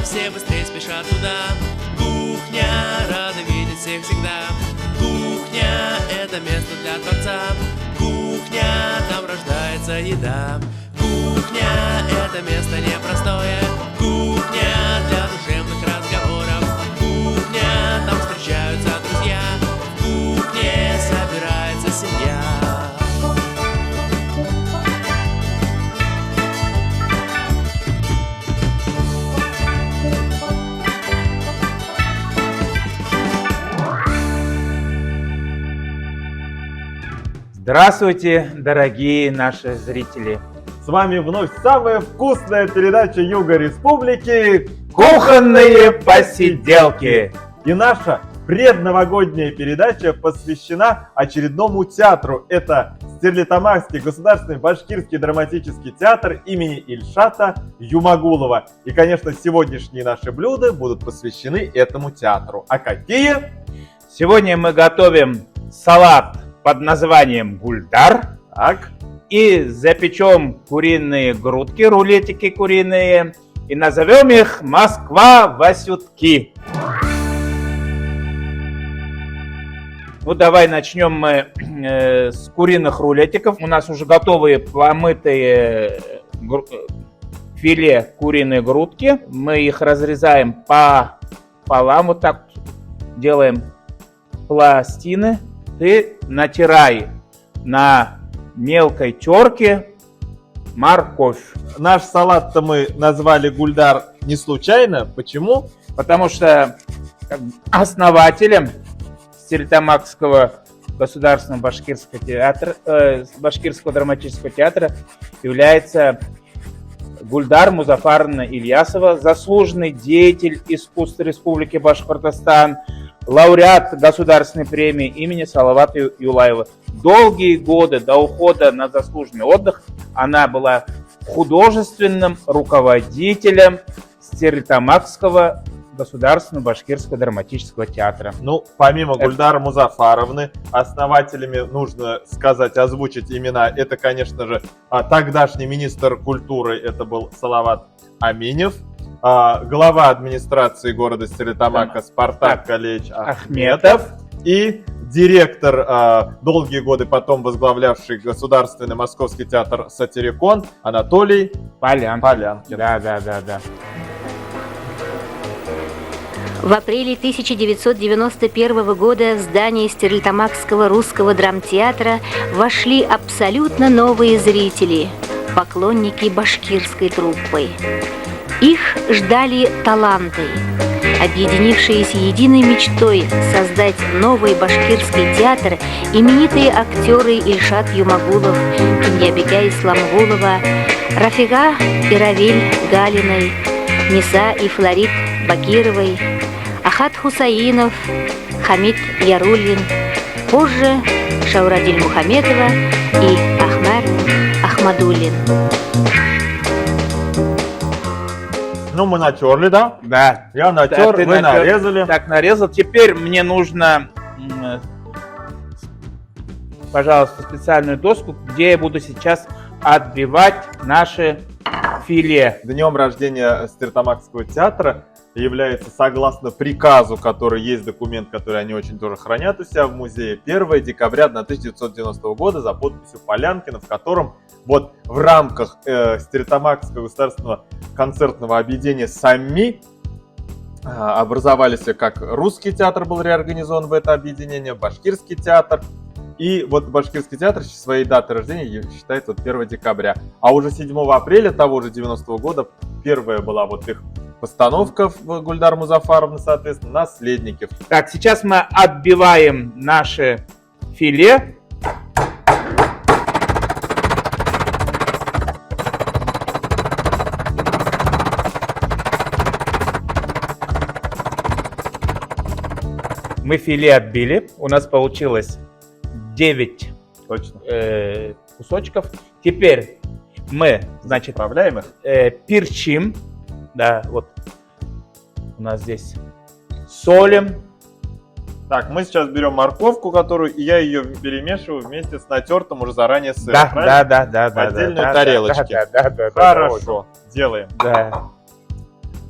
все быстрее спешат туда. Кухня рада видеть всех всегда. Кухня — это место для Творца. Кухня, там рождается еда. Кухня — это место непростое. Кухня для душевных разговоров. Кухня, там встречаются друзья. В кухне собирается семья. Здравствуйте, дорогие наши зрители! С вами вновь самая вкусная передача Юга Республики Кухонные посиделки! И наша предновогодняя передача посвящена очередному театру. Это Стерлитамакский государственный башкирский драматический театр имени Ильшата Юмагулова. И, конечно, сегодняшние наши блюда будут посвящены этому театру. А какие? Сегодня мы готовим салат под названием гульдар. Так. И запечем куриные грудки, рулетики куриные. И назовем их Москва-Васютки. Ну, давай начнем мы с куриных рулетиков. У нас уже готовые помытые филе куриной грудки. Мы их разрезаем пополам, вот так делаем пластины. Ты натирай на мелкой терке морковь. Наш салат-то мы назвали гульдар не случайно. Почему? Потому что основателем Стерлитамакского государственного башкирского драматического театра является Гульдар Музафаровна Ильясова, заслуженный деятель искусства Республики Башкортостан, лауреат государственной премии имени Салавата Юлаева. Долгие годы до ухода на заслуженный отдых она была художественным руководителем Стерлитамакского государственного башкирского драматического театра. Ну, помимо Гульдара Музафаровны, основателями, нужно сказать, озвучить имена. Это, конечно же, тогдашний министр культуры, это был Салават Аминев. Глава администрации города Стерлитамака Спартак Калеевич Ахметов и директор, долгие годы потом возглавлявший государственный московский театр «Сатирикон» Анатолий Полянкин. Да. В апреле 1991 года в здание Стерлитамакского русского драмтеатра вошли абсолютно новые зрители, поклонники башкирской труппы. Их ждали таланты, объединившиеся единой мечтой создать новый башкирский театр, именитые актеры Ильшат Юмагулов, Киньябека Исламгулова, Рафига и Равиль Галиной, Ниса и Флорид Бакировой, Ахат Хусаинов, Хамид Яруллин, позже Шаурадиль Мухаметова и Ахмар Ахмадуллин. Ну, мы натерли, да? Да. Я натер, вы нарезали. Так, нарезал. Теперь мне нужно, пожалуйста, специальную доску, где я буду сейчас отбивать наши филе. Днем рождения Стерлитамакского театра является, согласно приказу, который есть документ, который они очень тоже хранят у себя в музее, 1 декабря 1990 года за подписью Полянкина, в котором вот в рамках Стерлитамакского государственного концертного объединения САМИ образовались, как русский театр был реорганизован в это объединение, башкирский театр. И вот башкирский театр своей даты рождения считает вот 1 декабря. А уже 7 апреля того же 90-го года первая была вот их постановка в Гульдар Музафаровны, соответственно, «Наследники». Так, сейчас мы отбиваем наше филе. Мы филе отбили. У нас получилось 9 кусочков. Теперь мы, значит, Отправляем их. Перчим. Да, вот у нас здесь солим. Так, мы сейчас берем морковку, которую я ее перемешиваю вместе с натертым уже заранее сыром. Да. В отдельную тарелочку. Да. Хорошо, делаем. Да.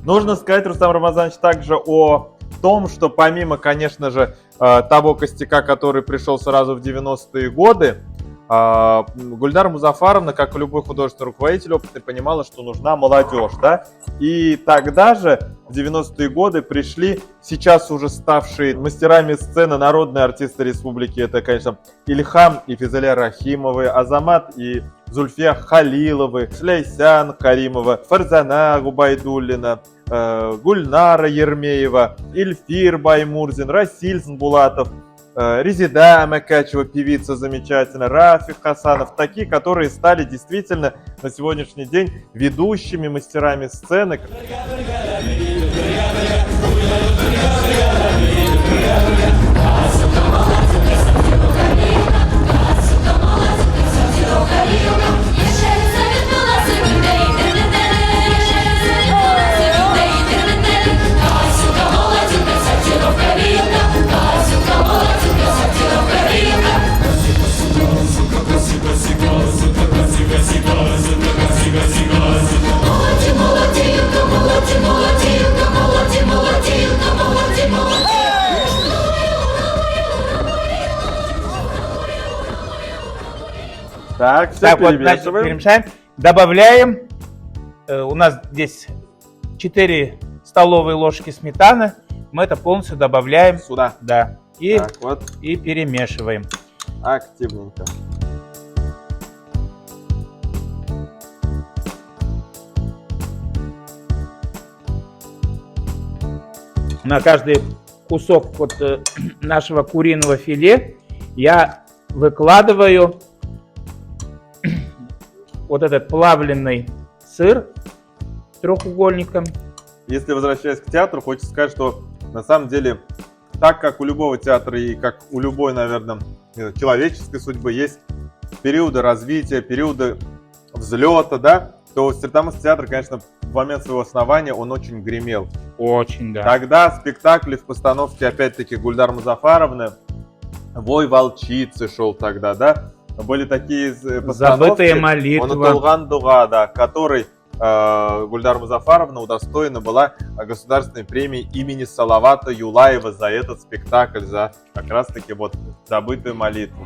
Нужно сказать, Рустам Рамазанович, также о том, что помимо, конечно же, того костяка, который пришел сразу в 90-е годы, Гульнара Музафаровна, как и любой художественный руководитель опытный, понимала, что нужна молодежь, да, и тогда же, в 90-е годы, пришли сейчас уже ставшие мастерами сцены народные артисты республики, это, конечно, Ильхам и Физеля Рахимовы, Азамат и Зульфия Халиловы, Шляйсян Каримова, Фарзана Губайдуллина, Гульнара Ермеева, Ильфир Баймурзин, Расиль Булатов, Резида Макачева, певица замечательная, Рафик Хасанов, такие, которые стали действительно на сегодняшний день ведущими мастерами сцены. Так, все Так, вот, значит, перемешаем. Добавляем. У нас здесь 4 столовые ложки сметаны. Мы это полностью добавляем сюда. Да. И, так, вот. И перемешиваем. Активненько. На каждый кусок вот нашего куриного филе я выкладываю вот этот плавленый сыр треугольником. Если возвращаясь к театру, хочется сказать, что на самом деле, так как у любого театра и как у любой, наверное, человеческой судьбы есть периоды развития, периоды взлета, да, то Стерлитамакский театр, конечно, в момент своего основания он очень гремел. Очень, да. Тогда спектакли в постановке, опять-таки, Гульнары Музафаровны, «Вой волчицы» шел тогда, да, были такие постановки. «Забытая молитва». «Унутулган дуга», да, который Гульнара Музафаровна удостоена была государственной премии имени Салавата Юлаева за этот спектакль, за как раз-таки вот «Забытую молитву».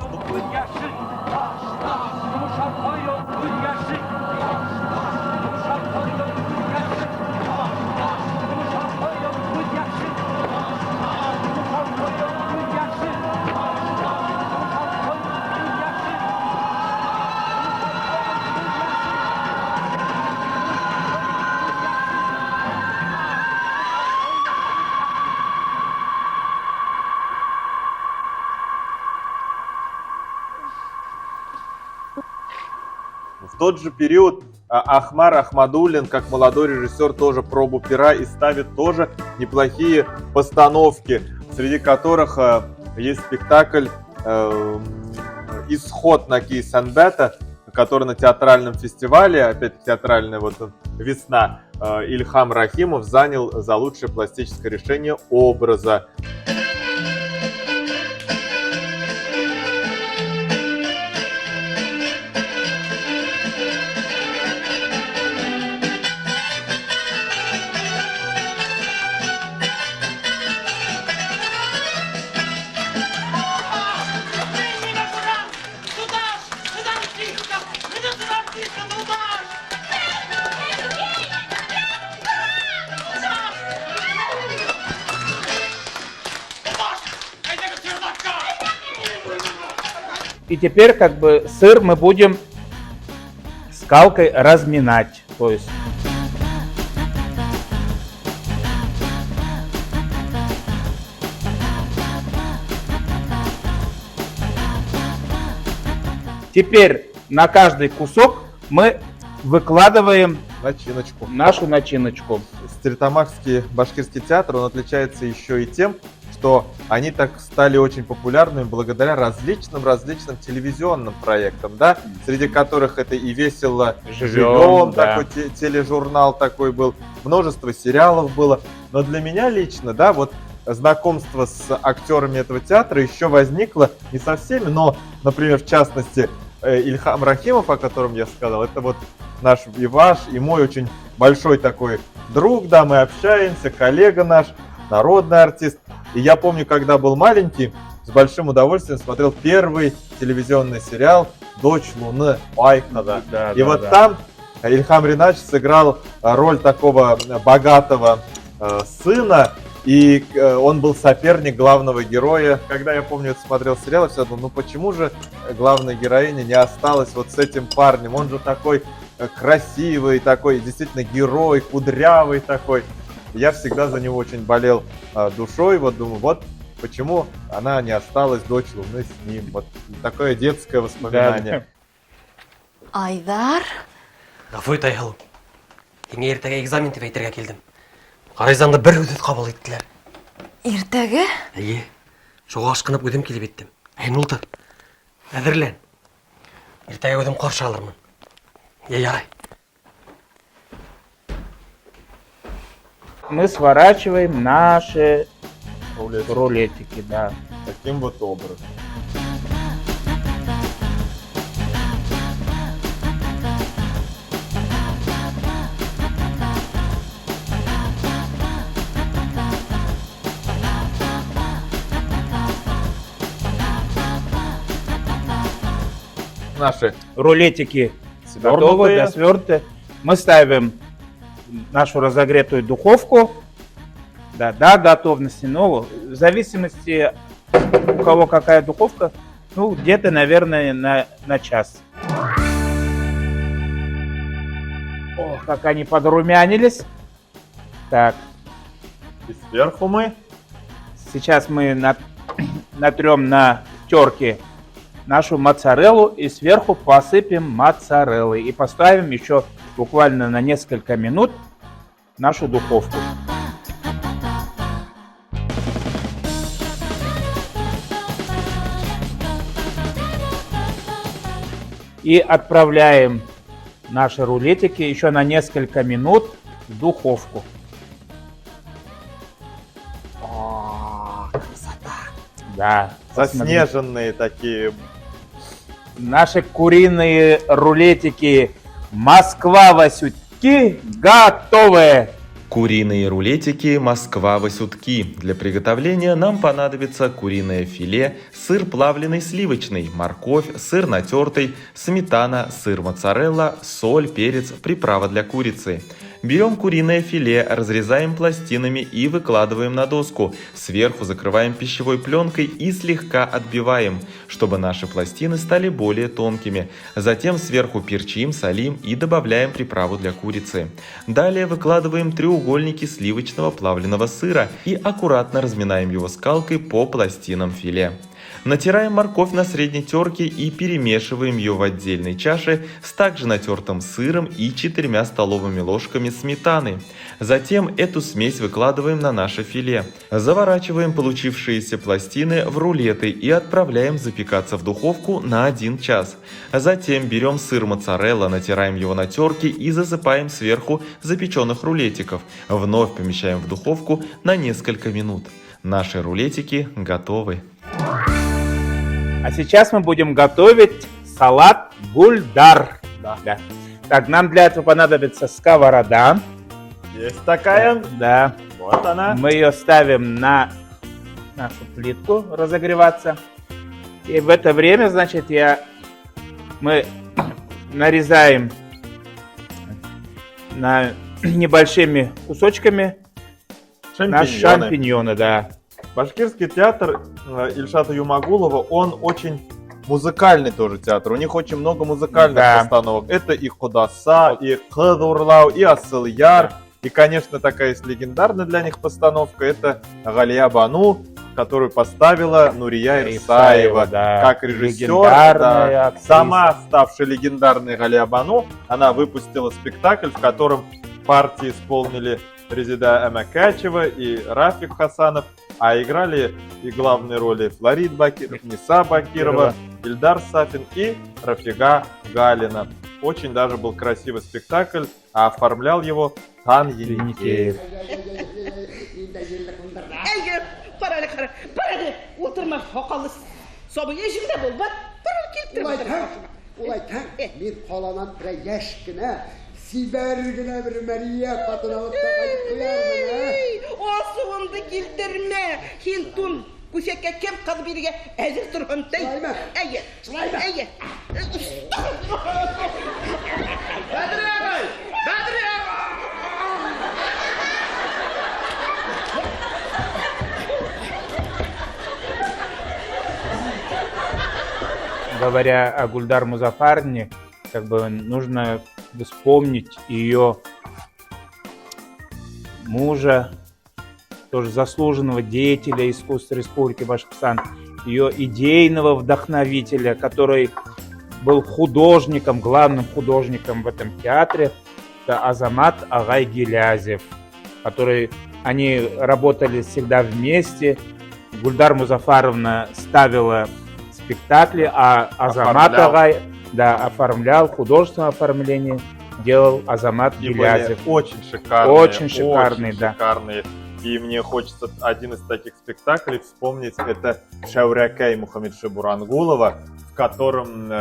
В тот же период Ахмар Ахмадуллин, как молодой режиссер, тоже пробу пера и ставит тоже неплохие постановки, среди которых есть спектакль «Исход» на Кейсанбета, который на театральном фестивале, опять театральная вот весна, Ильхам Рахимов занял за лучшее пластическое решение образа. И теперь как бы сыр мы будем скалкой разминать. То есть теперь на каждый кусок мы выкладываем Начиночку. нашу начиночку. Стерлитамакский башкирский театр, он отличается еще и тем, что они так стали очень популярными благодаря различным телевизионным проектам, да, среди которых это и «Весело живем», да. такой тележурнал такой был, множество сериалов было. Но для меня лично, да, вот знакомство с актерами этого театра еще возникло не со всеми, но, например, в частности, Ильхам Рахимов, о котором я сказал, это вот наш и ваш, и мой очень большой такой друг, да, мы общаемся, коллега наш, народный артист. И я помню, когда был маленький, с большим удовольствием смотрел первый телевизионный сериал «Дочь Луны» Айкнова. Да, И да, вот да. там Ильхам Ринатович сыграл роль такого богатого сына, и он был соперник главного героя. Когда я помню, это смотрел сериал, я всегда думал, ну почему же главная героиня не осталась вот с этим парнем? Он же такой красивый, такой действительно герой, кудрявый такой. Я всегда за него очень болел душой, вот думаю, вот почему она не осталась, дочь Луны, с ним. Вот такое детское воспоминание. Айдар? Гафу ит айхалым. Еңе ертеге экзамен деп әйтергә келдім. Қарайзаңда бір үдет қабыл еттілер. Иртәгә? Әйе, шоға ашқынып өдім келіп еттім. Әйін ұлды. Әдірлән. Ертеге өдім қаршы алырмын. Ярай. Мы сворачиваем наши Рулетики. рулетики, да. Таким вот образом. Наши Рулетики Свёрнутые. готовы, да, свернуты. Мы ставим нашу разогретую духовку. Да, до готовности. Но в зависимости, у кого какая духовка, ну, где-то, наверное, на час. О, как они подрумянились. Так, и сверху мы сейчас мы натрем на терке нашу моцареллу и сверху посыпем моцареллой. И поставим еще буквально на несколько минут нашу духовку. И отправляем наши рулетики еще на несколько минут в духовку. О, красота. Да, посмотрите. заснеженные такие. Наши куриные рулетики Москва-Васютки готовы. Куриные рулетики Москва-Васютки. Для приготовления нам понадобится куриное филе, сыр плавленый сливочный, морковь, сыр натертый, сметана, сыр моцарелла, соль, перец, приправа для курицы. Берем куриное филе, разрезаем пластинами и выкладываем на доску. Сверху закрываем пищевой пленкой и слегка отбиваем, чтобы наши пластины стали более тонкими. Затем сверху перчим, солим и добавляем приправу для курицы. Далее выкладываем треугольники сливочного плавленного сыра и аккуратно разминаем его скалкой по пластинам филе. Натираем морковь на средней терке и перемешиваем ее в отдельной чаше с также натертым сыром и 4 столовыми ложками сметаны. Затем эту смесь выкладываем на наше филе. Заворачиваем получившиеся пластины в рулеты и отправляем запекаться в духовку на 1 час. Затем берем сыр моцарелла, натираем его на терке и засыпаем сверху запеченных рулетиков. Вновь помещаем в духовку на несколько минут. Наши рулетики готовы. А сейчас мы будем готовить салат гульдар. Да. Так, нам для этого понадобится сковорода. Есть такая. Да. Вот она. Мы ее ставим на нашу плитку разогреваться. И в это время, значит, мы нарезаем небольшими кусочками наши шампиньоны, да. Башкирский театр Ильшата Юмагулова, он очень музыкальный тоже театр. У них очень много музыкальных постановок. Это и Худаса, и Кадурлау, и Асыл-Яр. И, конечно, такая есть легендарная для них постановка. Это Галия Бану, которую поставила Нурия Исаева, как режиссер. Да. Сама ставшая легендарной Галия Бану, она выпустила спектакль, в котором партии исполнили Резида Амакачева и Рафик Хасанов, а играли и главные роли Флорид Бакиров, Ниса Бакирова, Ильдар Сафин и Рафига Галина. Очень даже был красивый спектакль, а оформлял его Тан Еникеев. Ulayken bir kolanan bir yaşkına, sibergine bir Mariye kadına otlakayı koyar O suğundu gildirme. Hintun. Bu şekke kem kalı birige ezir turhun dey. Sulayma. Eye. Sulayma. Eye. Bedri ağay! Bedri ağay! Говоря о Гульдар Музафаровне, как бы нужно вспомнить ее мужа, тоже заслуженного деятеля искусства Республики Башкортостан, ее идейного вдохновителя, который был художником, главным художником в этом театре, это Азамат Агай Гилязев, который они работали всегда вместе. Гульдар Музафаровна ставила спектакли, а Азамат Агай оформлял художественное оформление, делал Азамат Гилязев. Очень шикарные. Очень шикарные, да. Шикарные. И мне хочется один из таких спектаклей вспомнить. Это Шаурякай Мухаммедши Бурангулова, в котором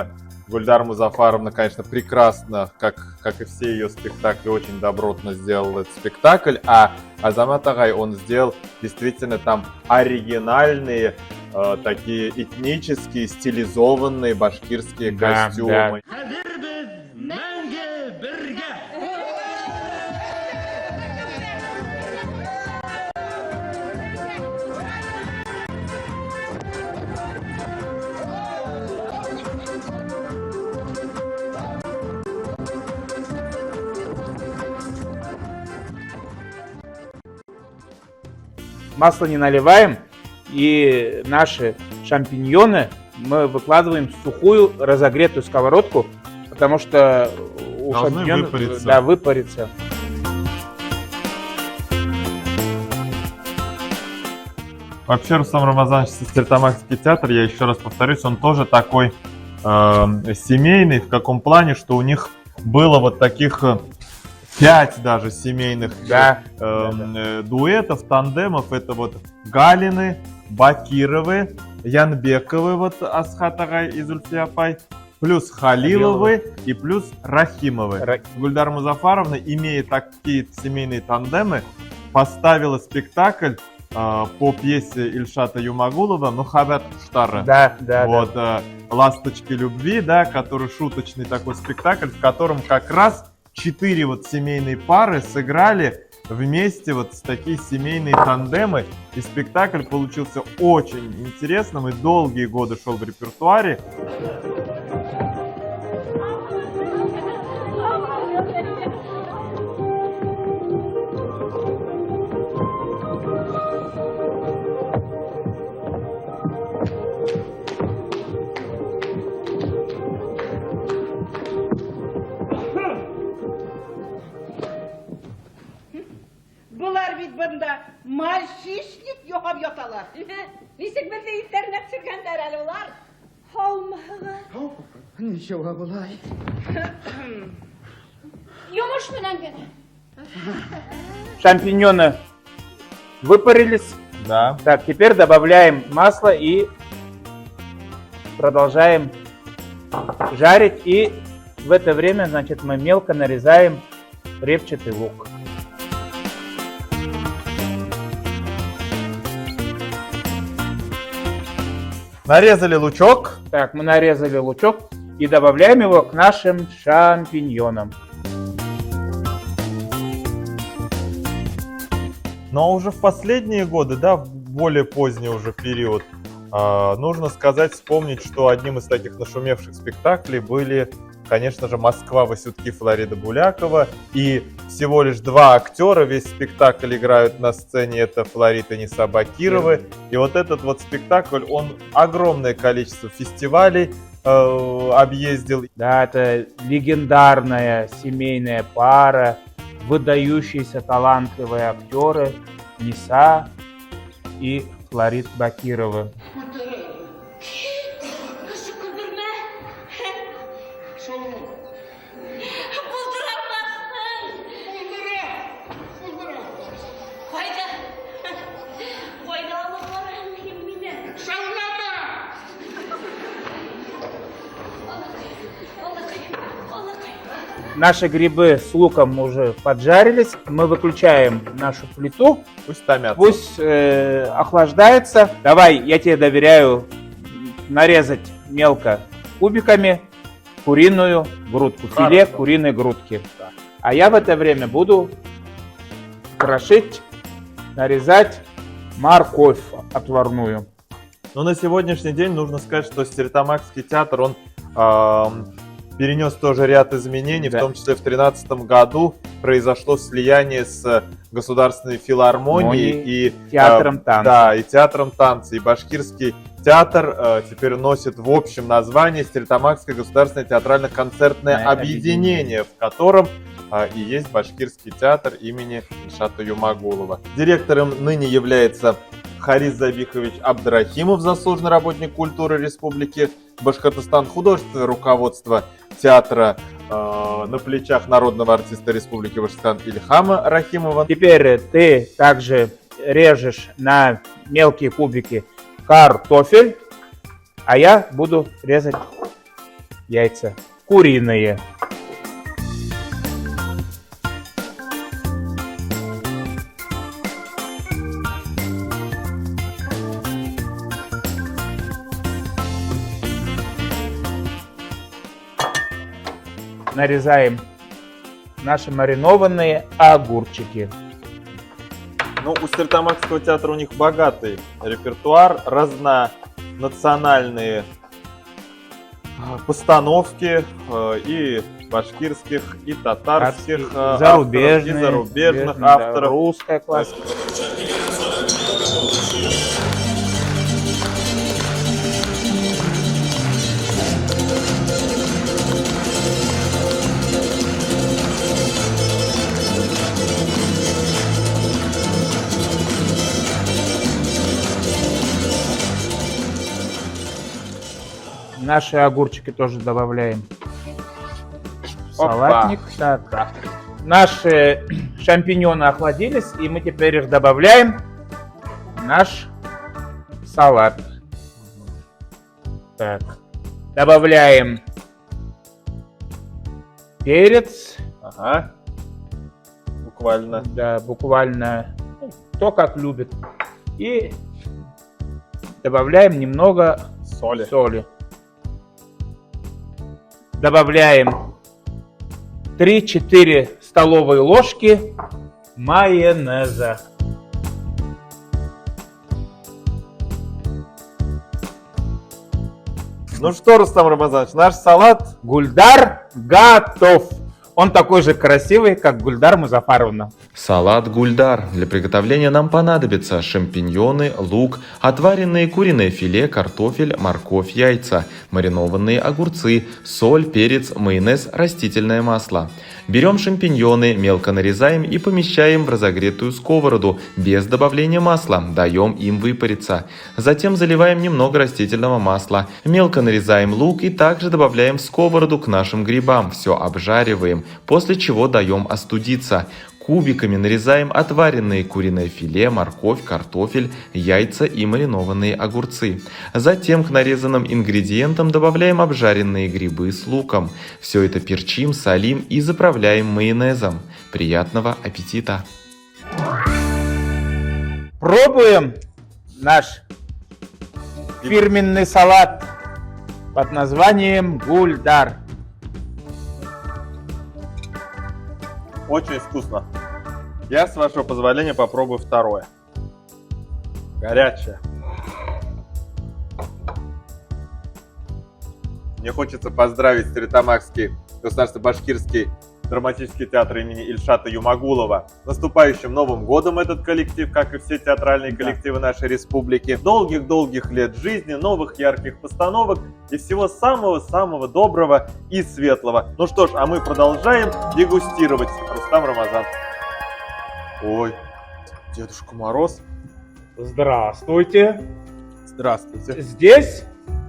Гульдар Музафаровна, конечно, прекрасно, как и все ее спектакли, очень добротно сделал этот спектакль. А Азамат Агай, он сделал действительно там оригинальные, такие этнические, стилизованные башкирские костюмы. Масло не наливаем, и наши шампиньоны мы выкладываем в сухую разогретую сковородку, потому что у шампиньонов выпарится. Вообще, Рустам Рамазанович, Стерлитамакский театр, я еще раз повторюсь, он тоже такой семейный, в каком плане, что у них было вот таких 5 даже семейных дуэтов, тандемов. Это вот Галины, Бакировы, Янбековы, вот Асхат Агай и Зульфия Апай, плюс Халиловы и плюс Рахимовы. Гульдар Музафаровна, имея такие семейные тандемы, поставила спектакль по пьесе Ильшата Юмагулова «Мухаббат Штара». Вот, «Ласточки любви», да, который шуточный такой спектакль, в котором как раз 4 вот семейные пары сыграли вместе вот с такие семейные тандемы. И спектакль получился очень интересным и долгие годы шел в репертуаре. Bunlar bit bunda marşişlik yoxab yotalar. Нисек беҙҙе иҫтәренә төшөргәндәр әле улар? Һаумыһығыҙ. Ничего булай. Йомош менән генә. Шампиньоны выпарились. Да. Так, теперь добавляем масло и продолжаем жарить. И в это время, значит, мы мелко нарезаем репчатый лук. Нарезали лучок. Так, мы нарезали лучок и добавляем его к нашим шампиньонам. Но уже в последние годы, да, в более поздний уже период, нужно сказать, вспомнить, что одним из таких нашумевших спектаклей были, конечно же, «Москва. Васютки» Флорида Булякова. И всего лишь 2 актера весь спектакль играют на сцене. Это Флорида и Ниса Бакировы. И вот этот вот спектакль, он огромное количество фестивалей объездил. Да, это легендарная семейная пара, выдающиеся талантливые актеры Ниса и Флорид Бакировы. наши грибы с луком уже поджарились. Мы выключаем нашу плиту. Пусть томятся. Пусть охлаждается. Давай, я тебе доверяю нарезать мелко кубиками куриную грудку. Филе куриной грудки. А я в это время буду крошить, нарезать морковь отварную. Но на сегодняшний день нужно сказать, что Стерлитамакский театр, он перенес тоже ряд изменений, в том числе в 2013 году произошло слияние с Государственной филармонией и театром танца. Да, и театром танца. И башкирский театр теперь носит в общем название Стерлитамакское государственное театрально-концертное объединение, в котором и есть башкирский театр имени Ильшата Юмагулова. Директором ныне является Харис Забихович Абдрахимов, заслуженный работник культуры Республики Башкортостан, художественное руководство театра на плечах народного артиста Республики Башкортостан Ильхама Рахимова. Теперь ты также режешь на мелкие кубики картофель, а я буду резать яйца куриные. Нарезаем наши маринованные огурчики. Ну, у Стерлитамакского театра у них богатый репертуар, разнонациональные постановки и башкирских, и татарских зарубежных, авторов, и зарубежных авторов. Русская классика. Наши огурчики тоже добавляем в салатник. Так. Наши шампиньоны охладились, и мы теперь их добавляем в наш салат. Так. Добавляем перец. Ага. Буквально. Да, буквально. Кто как любит. И добавляем немного соли. Добавляем 3-4 столовые ложки майонеза. Ну что, Рустам Рамазанович, наш салат Гульдар готов. Он такой же красивый, как Гульдар Музафаровна. Салат Гульдар. Для приготовления нам понадобятся шампиньоны, лук, отваренные куриное филе, картофель, морковь, яйца, маринованные огурцы, соль, перец, майонез, растительное масло. Берем шампиньоны, мелко нарезаем и помещаем в разогретую сковороду без добавления масла, даем им выпариться. Затем заливаем немного растительного масла, мелко нарезаем лук и также добавляем в сковороду к нашим грибам, все обжариваем, после чего даем остудиться. Кубиками нарезаем отваренные куриное филе, морковь, картофель, яйца и маринованные огурцы. Затем к нарезанным ингредиентам добавляем обжаренные грибы с луком. Все это перчим, солим и заправляем майонезом. Приятного аппетита! Пробуем наш фирменный салат под названием Гульдар. очень вкусно. Я, с вашего позволения, попробую второе. Горячее. Мне хочется поздравить Стерлитамакский государственно-башкирский драматический театр имени Ильшата Юмагулова с наступающим Новым годом этот коллектив, как и все театральные коллективы нашей республики. Долгих-долгих лет жизни, новых ярких постановок и всего самого-самого доброго и светлого. Ну что ж, а мы продолжаем дегустировать. Рустам Рамазан. Ой, Дедушка Мороз. Здравствуйте. Здравствуйте. Здесь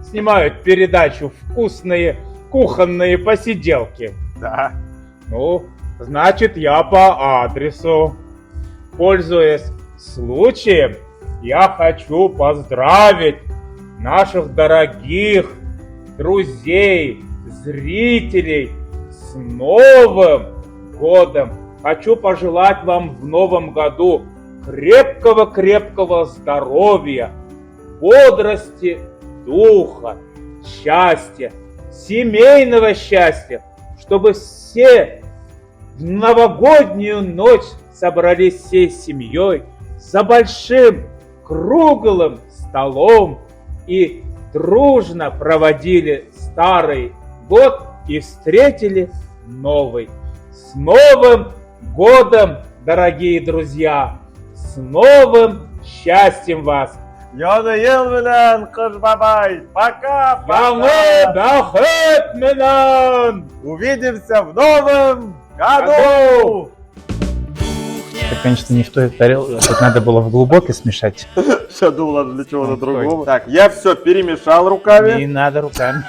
снимают передачу «Вкусные кухонные посиделки». Да. Ну, значит, я по адресу. Пользуясь случаем, я хочу поздравить наших дорогих друзей, зрителей с С Новым годом! Хочу пожелать вам в новом году крепкого-крепкого здоровья, бодрости духа, счастья, семейного счастья, чтобы все в новогоднюю ночь собрались всей семьей за большим круглым столом и дружно проводили старый год и встретили новый. С Новым годом, дорогие друзья! С новым счастьем вас! Яны ел белән, Кыш бабай! Пока! Яңы бәхет менән! Увидимся в новом году! Это, конечно, не в той тарелке. Тут надо было в глубокой смешать. Сейчас думал, для чего-то другого. Так, я все перемешал руками. Не надо руками.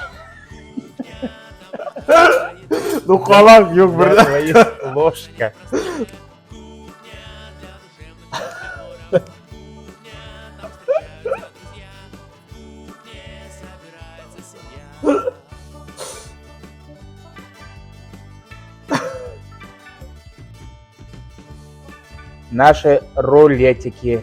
Ну, халак, юг, Ложка. Наши рулетики